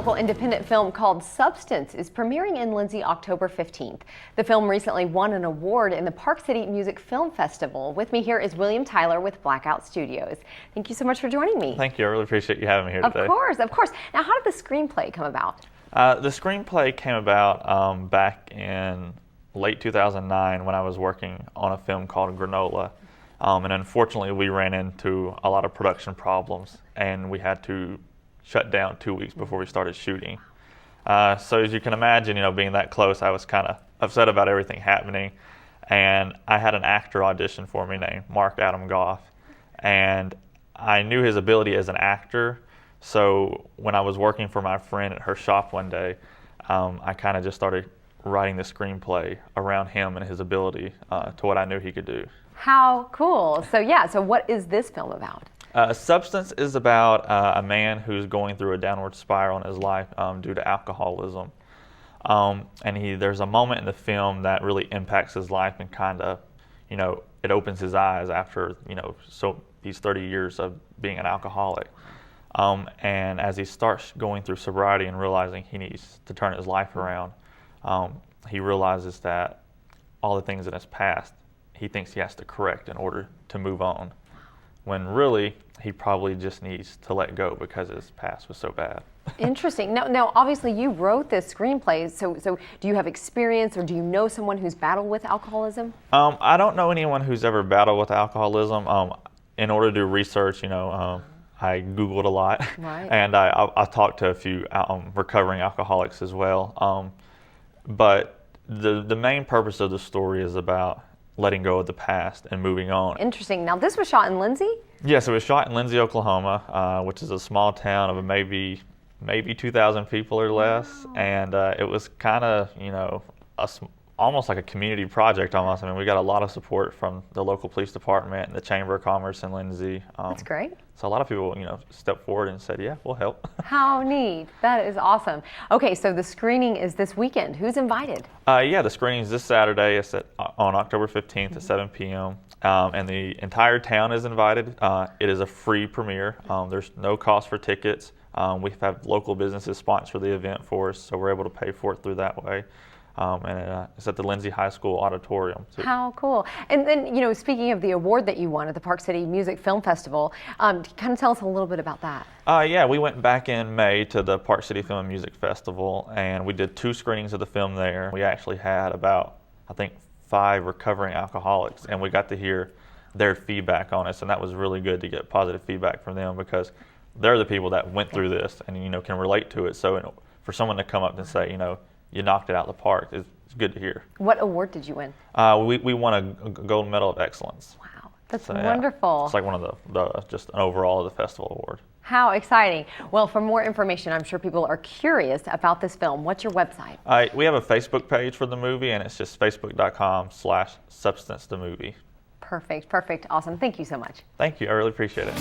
local independent film called Substance is premiering in Lindsay October 15th. The film recently won an award in the Park City Music Film Festival. With me here is William Tyler with Blackout Studios. Thank you so much for joining me. Thank you. I really appreciate you having me here today. Of course, of course. Now, how did the screenplay come about? The screenplay came about back in late 2009 when I was working on a film called Granola. And unfortunately, we ran into a lot of production problems, and we had to shut down 2 weeks before we started shooting. So as you can imagine, being that close, I was kind of upset about everything happening. And I had an actor audition for me named Mark Adam Goff, and I knew his ability as an actor. So when I was working for my friend at her shop one day, I kind of just started writing the screenplay around him and his ability to what I knew he could do. How cool. So what is this film about? Substance is about a man who's going through a downward spiral in his life due to alcoholism. And there's a moment in the film that really impacts his life and kind of, it opens his eyes after, so these 30 years of being an alcoholic. And as he starts going through sobriety and realizing he needs to turn his life around, he realizes that all the things in his past he thinks he has to correct in order to move on, when really he probably just needs to let go because his past was so bad. Interesting. Now, obviously you wrote this screenplay, so do you have experience or do you know someone who's battled with alcoholism? I don't know anyone who's ever battled with alcoholism. In order to do research, I Googled a lot, right. And I talked to a few recovering alcoholics as well. But the main purpose of the story is about letting go of the past and moving on. Interesting. Now, this was shot in Lindsay? Yes, it was shot in Lindsay, Oklahoma, which is a small town of maybe 2,000 people or less. Wow. And it was kind of, almost like a community project almost. I mean, we got a lot of support from the local police department and the Chamber of Commerce in Lindsay. That's great. So a lot of people, stepped forward and said, yeah, we'll help. How neat. That is awesome. Okay, so the screening is this weekend. Who's invited? Yeah, the screening is this Saturday. It's on October 15th at 7 p.m. And the entire town is invited. It is a free premiere. There's no cost for tickets. We have local businesses sponsor the event for us, so we're able to pay for it through that way. And it's at the Lindsay High School auditorium, too. How cool. And then, speaking of the award that you won at the Park City Music Film Festival, kind of tell us a little bit about that. Yeah, we went back in May to the Park City Film and Music Festival, and we did 2 screenings of the film there. We actually had about, 5 recovering alcoholics, and we got to hear their feedback on us, and that was really good to get positive feedback from them because they're the people that went through this and, can relate to it. So for someone to come up and say, you knocked it out of the park, it's good to hear. What award did you win? We won a gold medal of excellence. Wow, that's so, wonderful. Yeah, it's like one of the just an overall of the festival award. How exciting. Well, for more information, I'm sure people are curious about this film. What's your website? We have a Facebook page for the movie, and it's just facebook.com/substancethemovie. Perfect. Awesome. Thank you so much. Thank you. I really appreciate it.